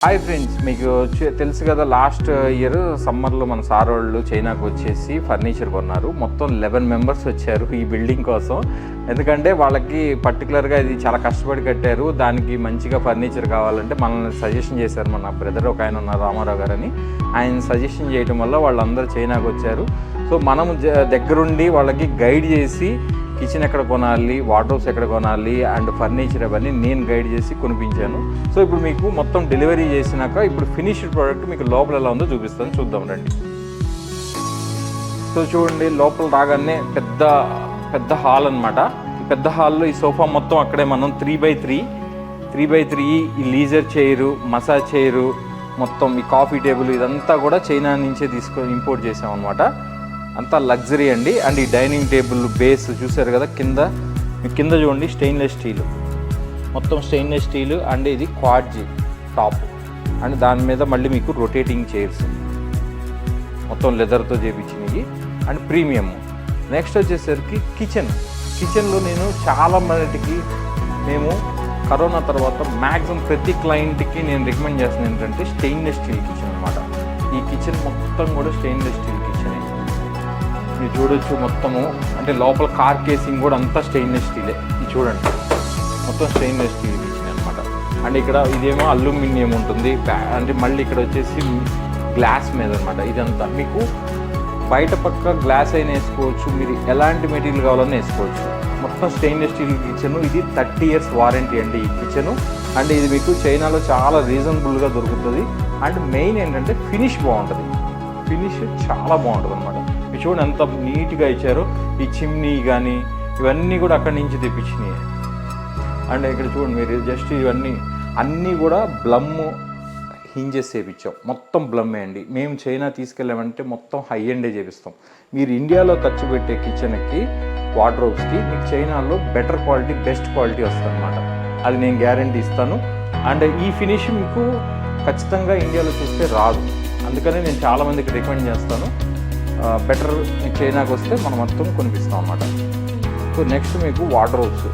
Hi friends, మీకు తెలుసు కదా, లాస్ట్ ఇయర్ సమ్మర్లో మన సార్ వాళ్ళు చైనాకు వచ్చేసి ఫర్నిచర్ కొన్నారు. మొత్తం 11 మెంబర్స్ వచ్చారు ఈ బిల్డింగ్ కోసం. ఎందుకంటే వాళ్ళకి పర్టికులర్గా ఇది చాలా కష్టపడి కట్టారు. దానికి మంచిగా ఫర్నిచర్ కావాలంటే మనల్ని సజెషన్ చేశారు. మన బ్రదర్ ఒక ఆయన ఉన్నారు, రామారావు గారు అని. ఆయన సజెషన్ చేయడం వల్ల వాళ్ళందరూ చైనాకు వచ్చారు. సో మనం దగ్గరుండి వాళ్ళకి గైడ్ చేసి కిచెన్ ఎక్కడ కొనాలి, వార్డ్రోబ్స్ ఎక్కడ కొనాలి అండ్ ఫర్నిచర్ అవన్నీ నేను గైడ్ చేసి కొనిపించాను. సో ఇప్పుడు మీకు మొత్తం డెలివరీ చేసినాక ఇప్పుడు ఫినిష్డ్ ప్రోడక్ట్ మీకు లోపల ఎలా ఉందో చూపిస్తాను, చూద్దాం రండి. సో చూడండి, లోపల రాగానే పెద్ద హాల్ అనమాట. ఈ పెద్ద హాల్లో ఈ సోఫా మొత్తం అక్కడే మనం 3x3 ఈ లీజర్ చైరు, మసాజ్ చైరు, మొత్తం ఈ కాఫీ టేబుల్ ఇదంతా కూడా చైనా నుంచే ఇంపోర్ట్ చేసాం అనమాట. అంతా లగ్జరీ అండి. అండ్ ఈ డైనింగ్ టేబుల్ బేస్ చూసారు కదా, కింద చూడండి స్టెయిన్లెస్ స్టీల్, మొత్తం స్టెయిన్లెస్ స్టీల్. అండ్ ఇది క్వాడ్జీ టాప్, అండ్ దాని మీద మళ్ళీ మీకు రొటేటింగ్ చైర్స్ మొత్తం లెదర్తో చేయించినవి అండ్ ప్రీమియం. నెక్స్ట్ వచ్చేసరికి కిచెన్లో నేను చాలా మందికి, మేము కరోనా తర్వాత మ్యాక్సిమం ప్రతి క్లయింట్కి నేను రికమెండ్ చేస్తున్నాను ఏంటంటే స్టెయిన్లెస్ స్టీల్ కిచెన్ అనమాట. ఈ కిచెన్ మొత్తం కూడా స్టెయిన్లెస్ స్టీల్ కిచెనే మీరు చూడొచ్చు. మొత్తము అంటే లోపల కార్ కేసింగ్ కూడా అంతా స్టెయిన్లెస్ స్టీలే. ఇది చూడండి, మొత్తం స్టెయిన్లెస్ స్టీల్ కిచెన్ అనమాట. అండ్ ఇక్కడ ఇదేమో అల్యూమినియం ఉంటుంది, అంటే మళ్ళీ ఇక్కడ వచ్చేసి గ్లాస్ మీద అనమాట. ఇదంతా మీకు బయట పక్క గ్లాస్ అయినా వేసుకోవచ్చు, మీరు ఎలాంటి మెటీరియల్ కావాలన్నా వేసుకోవచ్చు. మొత్తం స్టెయిన్లెస్ స్టీల్ కిచెన్. ఇది 30 years వారంటీ అండి ఈ కిచెను. అండ్ ఇది మీకు చైనాలో చాలా రీజనబుల్గా దొరుకుతుంది. అండ్ మెయిన్ ఏంటంటే ఫినిష్ బాగుంటుంది, ఫినిష్ చాలా బాగుంటుంది అనమాట. మీరు చూడండి ఎంత నీట్గా ఇచ్చారు. ఈ చిమ్నీ కానీ ఇవన్నీ కూడా అక్కడి నుంచి తెప్పించినాయి. అండ్ ఇక్కడ చూడండి మీరు, జస్ట్ ఇవన్నీ అన్నీ కూడా బ్లమ్ హింజెస్ చేయించాం, మొత్తం బ్లమ్మే అండి. మేము చైనా తీసుకెళ్ళామంటే మొత్తం హై ఎండే చేపిస్తాం. మీరు ఇండియాలో ఖర్చు పెట్టే కిచెన్కి, వార్డ్రోబ్స్కి మీకు చైనాలో బెటర్ క్వాలిటీ, బెస్ట్ క్వాలిటీ వస్తుంది అనమాట. అది నేను గ్యారంటీ ఇస్తాను. అండ్ ఈ ఫినిష్ మీకు ఖచ్చితంగా ఇండియాలో చూస్తే రాదు. అందుకనే నేను చాలామందికి రికమెండ్ చేస్తాను, బెటర్ చైనాకి వస్తే మనం మొత్తం కొనిపిస్తాం అన్నమాట. సో నెక్స్ట్ మీకు వార్డ్రోబ్స్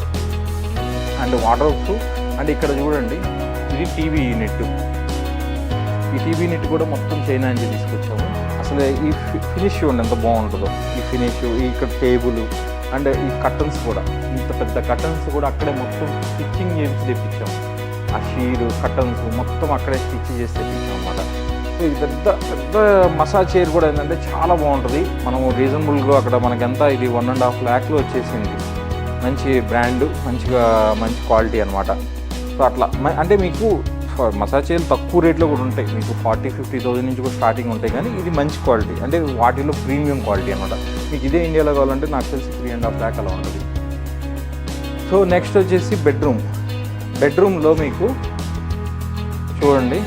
అండ్ ఇక్కడ చూడండి, ఇది టీవీ యూనిట్. ఈ టీవీ యూనిట్ కూడా మొత్తం చైనా నుంచి తీసుకొచ్చాము. అసలు ఈ ఫినిష్ చూడండి ఎంత బాగుంటుందో. ఈ ఫినిష్, ఇక్కడ టేబుల్ అండ్ ఈ కర్టన్స్ కూడా, ఇంత పెద్ద కర్టన్స్ కూడా అక్కడే మొత్తం స్టిచ్చింగ్ చేసి తెప్పించాము. ఆ షీరు కర్టన్స్ మొత్తం అక్కడే స్టిచ్ చేసి తెప్పించాం అన్నమాట. సో ఇది పెద్ద మసాజ్ చైర్ కూడా ఏంటంటే చాలా బాగుంటుంది. మనము రీజనబుల్గా అక్కడ మనకెంత, ఇది 1.5 lakhలో వచ్చేసింది. మంచి బ్రాండ్, మంచి క్వాలిటీ అనమాట. సో అట్లా అంటే మీకు మసాజ్ చైర్లు తక్కువ రేట్లో కూడా ఉంటాయి, మీకు 40-50,000 నుంచి కూడా స్టార్టింగ్ ఉంటాయి. కానీ ఇది మంచి క్వాలిటీ, అంటే వాటిలో ప్రీమియం క్వాలిటీ అనమాట. మీకు ఇదే ఇండియాలో కావాలంటే నాకు తెలిసి 3.5 lakh అలా ఉంటుంది. సో నెక్స్ట్ వచ్చేసి బెడ్రూమ్లో మీకు చూడండి.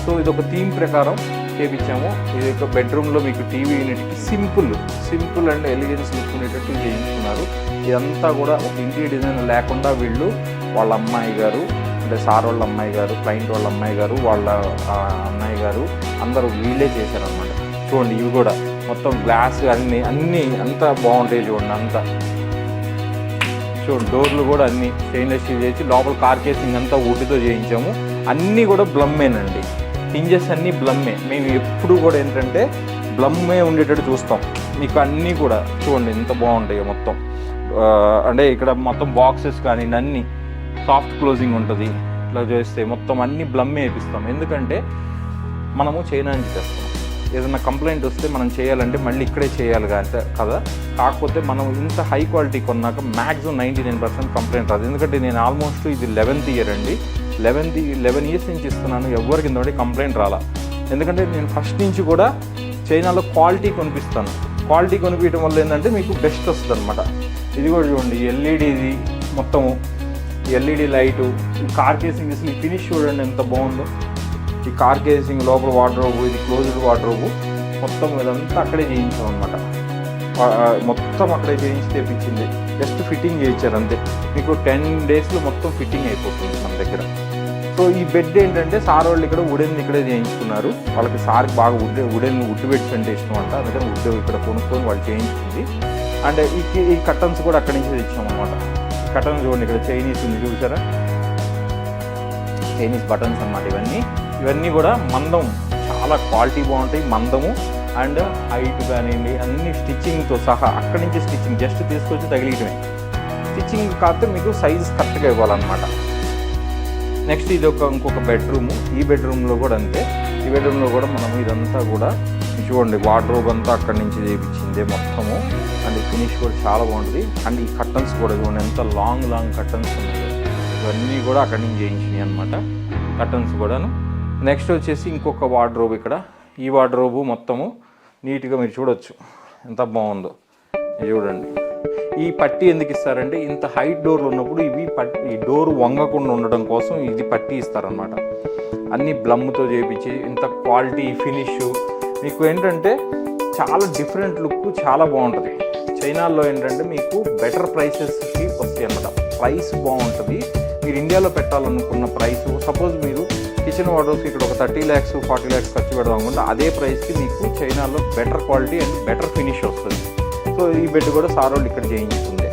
సో ఇది ఒక థీమ్ ప్రకారం చేయించాము. ఇది ఒక బెడ్రూమ్లో మీకు టీవీ యూనిట్కి సింపుల్ అండ్ ఎలిగెన్స్ లుక్ ఉండేటట్టు చేయించుకున్నారు. ఇదంతా కూడా ఒక ఇంటీరియర్ డిజైన్ లేకుండా వీళ్ళు, వాళ్ళ అమ్మాయి గారు, అంటే సార్ వాళ్ళ అమ్మాయి గారు, క్లయింట్ వాళ్ళ అమ్మాయి గారు, వాళ్ళ అన్నయ్య గారు అందరూ వీళ్ళే చేశారనమాట. చూడండి, ఇవి కూడా మొత్తం గ్లాస్ అన్నీ అంతా బాగుంటాయి. చూడండి అంతా చూడండి, డోర్లు కూడా అన్నీ స్టెయిన్లెస్ స్టీల్ చేసి, లోపల కార్ కేసింగ్ అంతా వుడ్తో చేయించాము. అన్నీ కూడా బ్లమ్మేనండి, హింజెస్ అన్నీ బ్లమ్మే. మేము ఎప్పుడు కూడా ఏంటంటే బ్లమ్మే ఉండేటట్టు చూస్తాం. మీకు అన్నీ కూడా చూడండి ఎంత బాగుంటాయో మొత్తం. అంటే ఇక్కడ మొత్తం బాక్సెస్ కానీ అన్నీ సాఫ్ట్ క్లోజింగ్ ఉంటుంది. ఇట్లా చేస్తే మొత్తం అన్నీ బ్లమ్మే వేపిస్తాం. ఎందుకంటే మనము చైనా నుంచి చేస్తాం. ఏదైనా కంప్లైంట్ వస్తే మనం చేయాలంటే మళ్ళీ ఇక్కడే చేయాలి కదా. కాకపోతే మనం ఇంత హై క్వాలిటీ కొన్నాక మ్యాక్సిమం 99% కంప్లైంట్ రాదు. ఎందుకంటే నేను ఆల్మోస్ట్ ఇది 11th year అండి. 11 years నుంచి ఇస్తున్నాను, ఎవరికి ఇంతవరకు కంప్లైంట్ రాలా. ఎందుకంటే నేను ఫస్ట్ నుంచి కూడా చైనాలో క్వాలిటీ కొనిపిస్తాను. క్వాలిటీ కొనిపించడం వల్ల ఏంటంటే మీకు బెస్ట్ వస్తుంది అనమాట. ఇది కూడా చూడండి, ఎల్ఈడిది మొత్తము, ఎల్ఈడి లైటు, ఈ కార్ కేసింగ్, అసలు ఈ ఫినిష్ చూడండి ఎంత బాగుందో. ఈ కార్ కేసింగ్ లోపల వార్డ్రోబు, ఇది క్లోజ్డ్ వార్డ్రోబు, మొత్తం ఇదంతా అక్కడే చేయించాం అనమాట. మొత్తం అక్కడే చేయించి తెప్పించింది. జస్ట్ ఫిట్టింగ్ చేయించారు అంతే. మీకు 10 daysలో మొత్తం ఫిట్టింగ్ అయిపోతుంది మన దగ్గర. సో ఈ బెడ్ ఏంటంటే సార్ వాళ్ళు ఇక్కడ వుడెన్ ఇక్కడే చేయించుకున్నారు. వాళ్ళకి సార్కి బాగా వుడ్ బెడ్స్ అంటే ఇష్టం అంట, అందుకని వుడ్ ఇక్కడ కొనుక్కొని వాళ్ళు చేయించుకుంది. అండ్ ఈ కర్టన్స్ కూడా అక్కడి నుంచి తెచ్చాం అనమాట. కర్టన్స్ చూడండి, ఇక్కడ చైనీస్ ఉంది చూసారా, చైనీస్ బటన్స్ అన్నమాట ఇవన్నీ కూడా మందం, చాలా క్వాలిటీ బాగుంటాయి, మందము అండ్ హైట్ కానివ్వండి అన్ని స్టిచ్చింగ్తో సహా అక్కడి నుంచి స్టిచ్చింగ్ జస్ట్ తీసుకొచ్చి తగిలియటమే. స్టిచ్చింగ్ కాకపోతే మీకు సైజ్ కరెక్ట్గా ఇవ్వాలన్నమాట. నెక్స్ట్ ఇది ఇంకొక బెడ్రూము. ఈ బెడ్రూమ్లో కూడా అంతే. ఈ బెడ్రూమ్లో కూడా మనం ఇదంతా కూడా చూడండి వార్డ్రోబ్ అంతా అక్కడి నుంచి చేయించిందే మొత్తము. అండ్ ఫినిష్ కూడా చాలా బాగుంటుంది. అండ్ ఈ కర్టన్స్ కూడా చూడండి ఎంత లాంగ్ కర్టన్స్ ఉన్నాయి. ఇవన్నీ కూడా అక్కడి నుంచి చేయించినాయి అనమాట కర్టన్స్ కూడాను. నెక్స్ట్ వచ్చేసి ఇంకొక వార్డ్రోబ్ ఇక్కడ. ఈ వార్డ్రోబు మొత్తము నీట్గా మీరు చూడొచ్చు ఎంత బాగుందో. చూడండి ఈ పట్టీ ఎందుకు ఇస్తారంటే ఇంత హైట్ డోర్లు ఉన్నప్పుడు ఈ డోర్ వంగకుండా ఉండడం కోసం ఇది పట్టీ ఇస్తారనమాట. అన్ని బ్లమ్తో చేయించి ఇంత క్వాలిటీ ఫినిష్ మీకు ఏంటంటే చాలా డిఫరెంట్ లుక్, చాలా బాగుంటుంది. చైనాలో ఏంటంటే మీకు బెటర్ ప్రైసెస్కి వస్తాయి అన్నమాట. ప్రైస్ బాగుంటుంది. మీరు ఇండియాలో పెట్టాలనుకున్న ప్రైస్, సపోజ్ మీరు కిచెన్ వార్డ్రోబ్స్కి ఇక్కడ ఒక 30 lakhs 40 lakhs ఖర్చు పెడదాం అనుకుంటే అదే ప్రైస్కి మీకు చైనాలో better quality and better finish వస్తుంది. సో ఈ బెడ్ కూడా సారోళ్ళు ఇక్కడ చేయించుకుంది.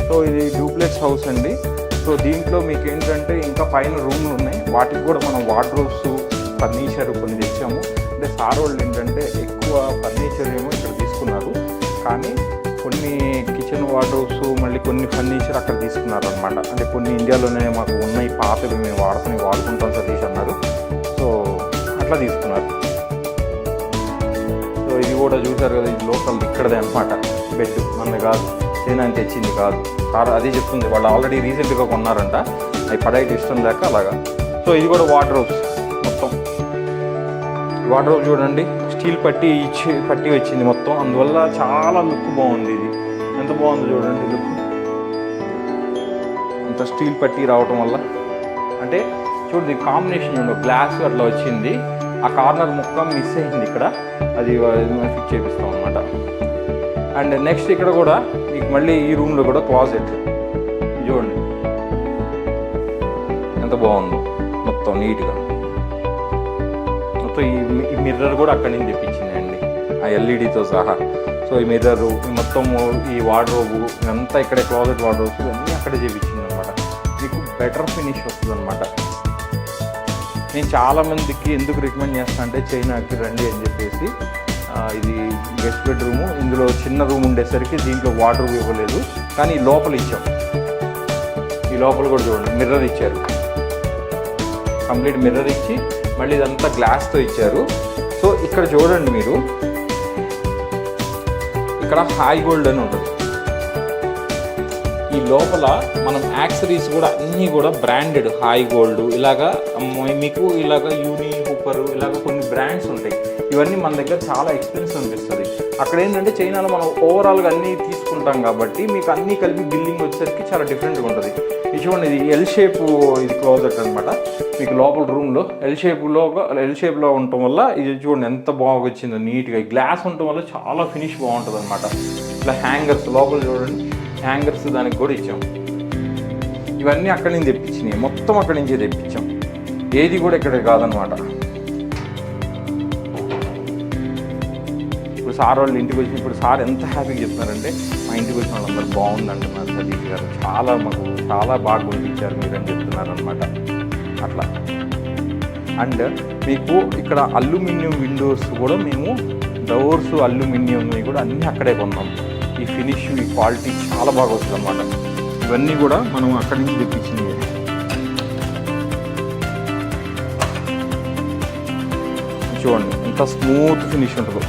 సో ఇది డూప్లెక్స్ హౌస్ అండి. సో దీంట్లో మీకు ఏంటంటే ఇంకా పైన రూమ్లు ఉన్నాయి. వాటికి కూడా మనం వార్డ్రోబ్స్ ఫర్నిచర్ కొన్ని తెచ్చాము. అంటే సారోళ్ళు ఏంటంటే ఎక్కువ ఫర్నిచర్ ఏమో ఇక్కడ తీసుకున్నారు, కానీ కొన్ని కిచెన్ వార్డ్రోబ్స్ మళ్ళీ కొన్ని ఫర్నిచర్ అక్కడ తీసుకున్నారు అనమాట. అంటే కొన్ని ఇండియాలోనే మాకు ఉన్నాయి, పాతవి మేము వాడుకుంటాం సతీష్ అన్నారు. సో అట్లా తీసుకున్నారు. సో ఇది కూడా చూసారు కదా, ఇది లోకల్ ఇక్కడదే అనమాట. బెడ్ మనది కాదు, చైనా తెచ్చింది కాదు. అదే చెప్తుంది, వాళ్ళు ఆల్రెడీ రీసెంట్గా కొన్నారంట, అవి పడైతే ఇష్టం లేక అలాగా. సో ఇది కూడా వార్డ్రోబ్స్ మొత్తం. వార్డ్రోబ్ చూడండి స్టీల్ పట్టీ వచ్చింది మొత్తం. అందువల్ల చాలా లుక్ బాగుంది. ఇది ఎంత బాగుంది చూడండి లుక్. అంత స్టీల్ పట్టీ రావటం వల్ల అంటే చూడండి కాంబినేషన్ చూడండి, గ్లాస్ అట్లా వచ్చింది. ఆ కార్నర్ ముక్క మిస్ అయింది ఇక్కడ, అది ఫిక్స్ చేపిస్తాం అనమాట. అండ్ నెక్స్ట్ ఇక్కడ కూడా మీకు మళ్ళీ ఈ రూమ్లో కూడా క్లాజెట్ చూడండి ఎంత బాగుందో మొత్తం నీట్గా. మొత్తం ఈ మిర్రర్ కూడా అక్కడి నుంచి తెప్పించిందండి, ఆ ఎల్ఈడితో సహా. సో ఈ మిర్రరు మొత్తము ఈ వార్డ్రోబు ఇదంతా ఇక్కడే క్లాజెట్ వార్డ్రోబ్స్ అన్నీ అక్కడే చేపించింది అనమాట. మీకు బెటర్ ఫినిష్ వస్తుంది అనమాట. నేను చాలామందికి ఎందుకు రికమెండ్ చేస్తాను అంటే చైనాకి రండి అని చెప్పేసి. ఇది గెస్ట్ బెడ్రూము. ఇందులో చిన్న రూమ్ ఉండేసరికి దీంట్లో వార్డ్రోబ్ ఇవ్వలేదు, కానీ లోపల ఇచ్చాం. ఈ లోపల కూడా చూడండి మిర్రర్ ఇచ్చారు, కంప్లీట్ మిర్రర్ ఇచ్చి మళ్ళీ ఇదంతా గ్లాస్తో ఇచ్చారు. సో ఇక్కడ చూడండి మీరు, ఇక్కడ హై గోల్డ్ అని ఉంటుంది. ఈ లోపల మనం యాక్సరీస్ కూడా అన్నీ కూడా బ్రాండెడ్ హై గోల్డ్ ఇలాగా మీకు ఇలాగ యూని హూపర్ ఇలాగ కొన్ని బ్రాండ్స్ ఉంటాయి. ఇవన్నీ మన దగ్గర చాలా ఎక్స్పెన్సివ్ అనిపిస్తుంది. అక్కడ ఏంటంటే చైనాలో మనం ఓవరాల్గా అన్నీ తీసుకుంటాం కాబట్టి మీకు అన్నీ కలిపి బిల్లింగ్ వచ్చేసరికి చాలా డిఫరెంట్గా ఉంటుంది. ఇది చూడండి, ఇది ఎల్ షేప్, ఇది క్లోజెట్ అనమాట. మీకు లోపల రూమ్లో ఎల్ షేప్లో ఉండటం వల్ల ఇది చూడండి ఎంత బాగా వచ్చిందో నీట్గా. గ్లాస్ ఉండటం వల్ల చాలా ఫినిష్ బాగుంటుంది అనమాట. ఇట్లా హ్యాంగర్స్ లోపల చూడండి, హ్యాంగర్స్ దానికి కూడా ఇచ్చాం. ఇవన్నీ అక్కడి నుంచి తెప్పించినాయి, మొత్తం అక్కడి నుంచే తెప్పించాం. ఏది కూడా ఇక్కడ కాదనమాట. ఇప్పుడు సార్ వాళ్ళు ఇంటికి వచ్చి ఇప్పుడు సార్ ఎంత హ్యాపీగా చెప్తున్నారంటే మా ఇంటికి వచ్చిన వాళ్ళందరూ బాగుంది అంటున్నారు. సతీష్ గారు చాలా బాగా కొనిపించారు మీరు అని చెప్తున్నారు అనమాట. అట్లా అండ్ మీకు ఇక్కడ అల్యూమినియం విండోస్ కూడా మేము డోర్స్ అల్యూమినియం కూడా అన్నీ అక్కడే కొన్నాం. ఈ ఫినిష్ ఈ క్వాలిటీ చాలా బాగా వస్తుంది అనమాట. ఇవన్నీ కూడా మనం అక్కడి నుంచి తెప్పించింది. చూడండి ఎంత స్మూత్ ఫినిష్ ఉంటుందో.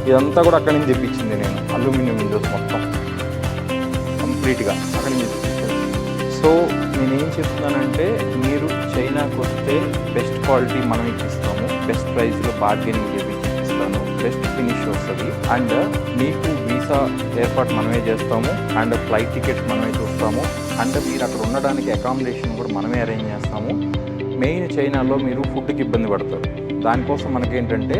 ఇదంతా కూడా అక్కడి నుంచి తెప్పించింది నేను, అల్యూమినియం విండోస్ మొత్తం కంప్లీట్గా అక్కడి నుంచి తెప్పించాను. సో నేనేం చెప్తున్నానంటే మీరు చైనాకు వస్తే బెస్ట్ క్వాలిటీ మనం ఇప్పిస్తాము, బెస్ట్ ప్రైస్లో బార్గెనింగ్ చేపిస్తాను, బెస్ట్ ఫినిష్ వస్తుంది. అండ్ మీకు వీసా ఏర్పాటు మనమే చేస్తాము, అండ్ ఫ్లైట్ టికెట్స్ మనమే చూస్తాము, అండ్ మీరు అక్కడ ఉండడానికి అకామిడేషన్ కూడా మనమే అరేంజ్ చేస్తాము. మెయిన్ చైనాలో మీరు ఫుడ్కి ఇబ్బంది పడతారు. దానికోసం మనకేంటంటే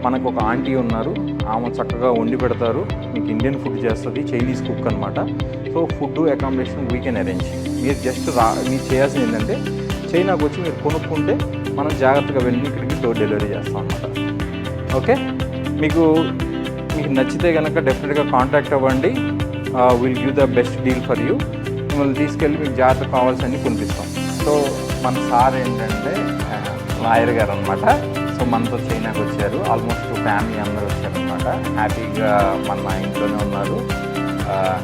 మనకు ఒక ఆంటీ ఉన్నారు, ఆమె చక్కగా వండి పెడతారు, మీకు ఇండియన్ ఫుడ్ చేస్తుంది, చైనీస్ కుక్ అనమాట. So food accommodation we can arrange. మీరు జస్ట్ మీరు చేయాల్సింది ఏంటంటే చైనాకు వచ్చి మీరు కొనుక్కుంటే మనం జాగ్రత్తగా వెళ్ళి ఇక్కడికి డోర్ డెలివరీ చేస్తాం అనమాట. ఓకే, మీకు నచ్చితే కనుక డెఫినెట్గా కాంటాక్ట్ అవ్వండి. Will give the best deal for you. మిమ్మల్ని తీసుకెళ్ళి మీకు జాగ్రత్త కావాల్సినవి కొనిపిస్తాం. సో మన సార్ ఏంటంటే లాయర్ గారు అనమాట. సో మనతో చైనాకి వచ్చారు, ఆల్మోస్ట్ ఫ్యామిలీ అందరూ వచ్చారనమాట. హ్యాపీగా మన ఇంట్లోనే ఉన్నారు,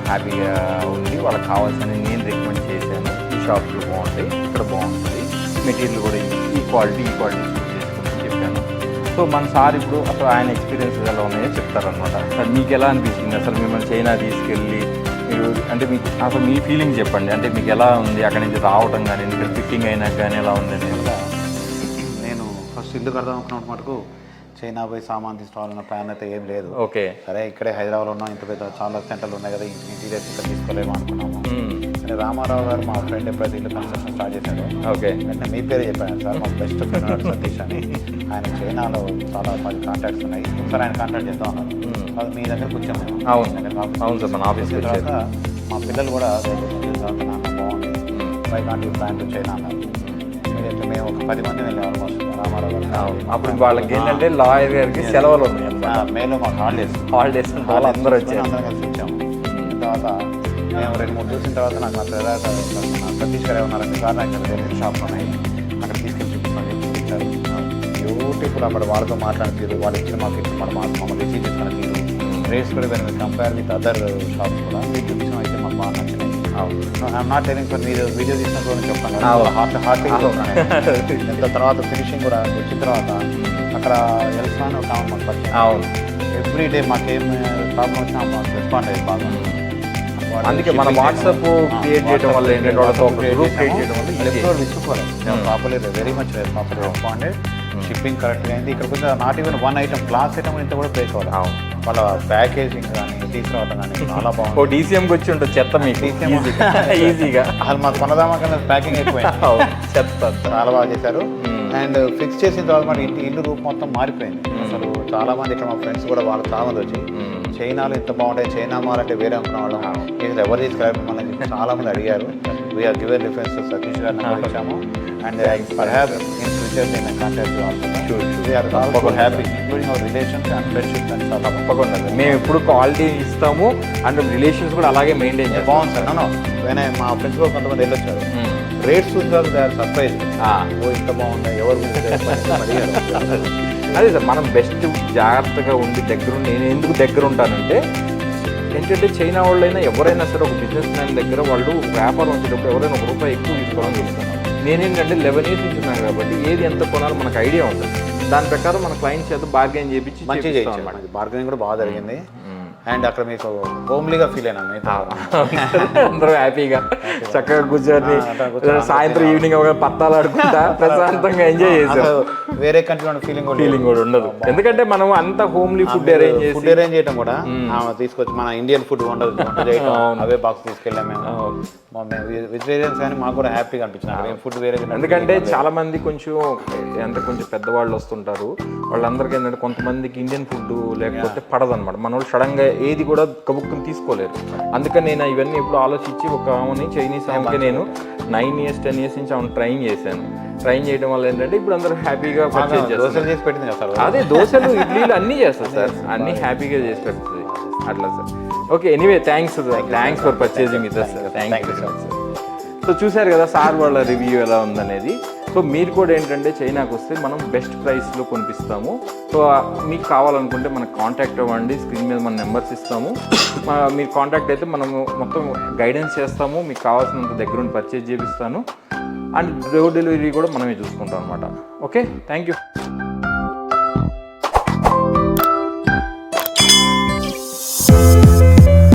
హ్యాపీగా ఉంది. వాళ్ళకి కావాల్సిన నేను రికమెండ్ చేశాను, ఈ షాప్లో బాగుంటాయి, ఇక్కడ బాగుంటుంది, మెటీరియల్ కూడా ఈ క్వాలిటీ చేసుకోమని చెప్పాను. సో మన సార్ ఇప్పుడు అసలు ఆయన ఎక్స్పీరియన్సెస్ ఎలా ఉన్నాయో చెప్తారనమాట. సార్ మీకు ఎలా అనిపిస్తుంది అసలు మిమ్మల్ని చైనా తీసుకెళ్ళి మీరు, అంటే మీకు అసలు మీ ఫీలింగ్ చెప్పండి, అంటే మీకు ఎలా ఉంది అక్కడి నుంచి రావడం కానీ ఇక్కడ ఫిట్టింగ్ అయినాక కానీ ఎలా ఉంది అనేది. నేను ఫస్ట్ ఇల్లు కడదాం అనుకున్న మటుకు చైనా పోయి సామాన్ తీసుకోవాలన్న ప్లాన్ అయితే ఏం లేదు. ఓకే, సరే ఇక్కడే హైదరాబాద్లో ఉన్నాం, ఇంత పెద్ద చాలా సెంటర్లు ఉన్నాయి కదా, ఇంటీరియర్స్ ఇక్కడ తీసుకోలేము అనుకున్నాము. అంటే రామారావు గారు మా ఫ్రెండ్ ఎప్పుడైతే ఇల్లు కన్స్ట్రక్షన్ స్టార్ట్ చేశాడు, ఓకే, వెంటనే మీ పేరు చెప్పాను సార్, మా బెస్ట్ ఫ్రెండ్ సతీష్ అని, ఆయన చైనాలో చాలా 10 కాంటాక్ట్స్ ఉన్నాయి, ఒకసారి ఆయన కాంటాక్ట్ చేద్దాం అన్నారు. అది మీ దగ్గరకు వచ్చాము. అవును సార్, మన ఆఫీస్ తర్వాత మా పిల్లలు కూడా నాన్న బాగుంది, by can't you plan to China అన్నారు. మీరైతే మేము ఒక 10 మంది వెళ్ళాము ఆల్మోస్ట్ రామారావు గారు. అప్పుడు వాళ్ళకి ఏంటంటే లాయర్ గారికి సెలవులు ఉన్నాయి, మేలో మాకు హాలిడేస్ అందరూ వచ్చి అందరం కలిసి వచ్చాము. తర్వాత మేము 2-3 చూసిన తర్వాత నాకు నా సతీష్ గారు ఏమన్నారంటే, సార్ నాకు ఇక్కడ తెలిసిన షాప్లో ఉన్నాయి, అక్కడ తీసుకెళ్ళి చూపించారు. బ్యూటిఫుల్, అక్కడ వాళ్ళతో మాట్లాడినారు, వాళ్ళు ఇచ్చిన మాకు ఇచ్చిన మమ్మల్ని రిసీవ్ చేసుకున్న తీరు, రేట్స్ కూడా మీరు కంపేర్ విత్ అదర్ షాప్స్ కూడా మీకు చూపించడం అయితే మాకు బాగా నచ్చినాయి. ఐఎమ్ నాట్ టెలింగ్ సార్, మీరు వీడియో తీసినప్పుడు నేను చెప్తాను కదా, హార్ట్ ఎంత తర్వాత ఫినిషింగ్ కూడా వచ్చిన తర్వాత అక్కడ ఎల్సా అని ఒక మాకు పరిచయం. ఎవ్రీ డే మాకేం ప్రాబ్లం వచ్చినా మాకు రెస్పాండ్ అయ్యేది బాగా. అందుకే మన వాట్సాప్ క్రియేట్ చేయడం వల్ల ఏంటంటే గ్రూప్ క్రియేట్ చేయడం వల్ల విసుకోలేదు, properly very much properly responded. Shipping కరెక్ట్గా అయింది. ఇక్కడ కొంచెం not even 1 item, glass item ఇంత కూడా బ్రేక్ అవ్వాలి. వాళ్ళ ప్యాకేజింగ్ కానీ తీసుకురావడం కానీ చాలా బాగుంది. డీసీఎంకి వచ్చి ఉంటుంది చెత్త, మీకు ఈజీగా అసలు మాకు కొనదామా కన్నా ప్యాకింగ్ అయిపోయింది, చెత్త చాలా బాగా చేశారు. అండ్ ఫిక్స్ చేసిన తర్వాత మన ఇల్లు రూప్ మొత్తం మారిపోయింది. అసలు చాలా మంది ఇక్కడ మా ఫ్రెండ్స్ కూడా వాళ్ళు చాలా మంది వచ్చి చైనాలో ఇంత బాగుంటాయి, చైనా మాల్ అంటే వేరే అనుకున్న వాళ్ళం, ఇది ఎవరు తీసుకెళ్ళారు మనకి చాలా మంది అడిగారు. వీఆర్ గివెన్ రిఫరెన్స్ సతీష్ గారిని ఇచ్చాము. And perhaps in future they may contact you also. We are also happy, including our relations and friendships and stuff. తప్పకుండా మేము ఎప్పుడు క్వాలిటీ ఇస్తాము అండ్ రిలేషన్స్ కూడా అలాగే మెయింటైన్ చేస్తాం. బాగుంది సార్. నన్ను మా ఫ్రెండ్స్ కూడా కొంతమంది వెళ్ళొచ్చారు, రేట్స్ చూసారు, దే ఆర్ సర్ప్రైజ్. ఇంత బాగుంది, ఎవరు అడిగారు. అదే సార్, మనం బెస్ట్ జాగ్రత్తగా ఉండి దగ్గరుండి, నేను ఎందుకు దగ్గర ఉంటానంటే ఏంటంటే చైనా వాళ్ళైనా ఎవరైనా సరే ఒక బిజినెస్ మ్యాన్ దగ్గర వాళ్ళు వ్యాపారం వచ్చేటప్పుడు ఎవరైనా ₹1 ఎక్కువ తీసుకోవాలని చెప్తాను. నేనేంటంటే 11 years నుంచి ఉన్నాను కాబట్టి ఏది ఎంత కొనాలో మనకు ఐడియా ఉంటుంది, దాని ప్రకారం మన క్లయింట్స్ చేత బార్గెన్ చేయించి మంచిగా చేయించాం. బార్గెనింగ్ కూడా బాగా జరిగింది. అండ్ అక్కడ మీకు హోమ్లీగా ఫీల్ అయినా అందరూ హ్యాపీగా చక్కగా కూర్చొని సాయంత్రం ఈవినింగ్ ఒక పత్తాలు ఆడుకుంటా ప్రశాంతంగా ఎంజాయ్ చేసాం. వేరే కంట్రీలో ఫీలింగ్ కూడా ఉండదు, ఎందుకంటే మనం అంతా హోమ్లీ ఫుడ్ అరేంజ్ చేయడం కూడా తీసుకొచ్చి మన ఇండియన్ ఫుడ్ ఉండదు, అవే బాక్స్ తీసుకెళ్ళాం మేము. వెజిటేరియన్స్ కానీ మాకు కూడా హ్యాపీగా అనిపించింది ఫుడ్ వేరే. ఎందుకంటే చాలా మంది కొంచెం పెద్దవాళ్ళు వస్తుంటారు, వాళ్ళందరికీ ఏంటంటే కొంతమందికి ఇండియన్ ఫుడ్ లేకపోతే పడదు అనమాట. మన వాళ్ళు సడన్ గా ఏది కూడా కబుక్కుని తీసుకోలేరు. అందుకని నేను ఇవన్నీ ఇప్పుడు ఆలోచించి ఒక ఆమెని చైనీస్ ఆమెకి నేను 9 years 10 years నుంచి ఆమెను ట్రైన్ చేశాను. ట్రైన్ చేయడం వల్ల ఏంటంటే ఇప్పుడు అందరూ హ్యాపీగా పర్చేజ్ చేస్తారు. అదే దోశలు ఇడ్లీలు అన్నీ చేస్తారు సార్, అన్నీ హ్యాపీగా చేసి పెడుతుంది అట్లా sir. Okay, anyway thanks for purchasing with us sir. Thank you sir. So చూశారు కదా సార్ వాళ్ళ రివ్యూ ఎలా ఉందనేది. సో మీరు కూడా ఏంటంటే చైనాకు వస్తే మనం బెస్ట్ ప్రైస్లో కొనిపిస్తాము. సో మీకు కావాలనుకుంటే మనకు కాంటాక్ట్ అవ్వండి, స్క్రీన్ మీద మన నెంబర్స్ ఇస్తాము. మీరు కాంటాక్ట్ అయితే మనము మొత్తం గైడెన్స్ చేస్తాము, మీకు కావాల్సినంత దగ్గరుండి పర్చేజ్ చేపిస్తాను. అండ్ డోర్ డెలివరీ కూడా మనమే చూసుకుంటాం అనమాట. Okay, thank you.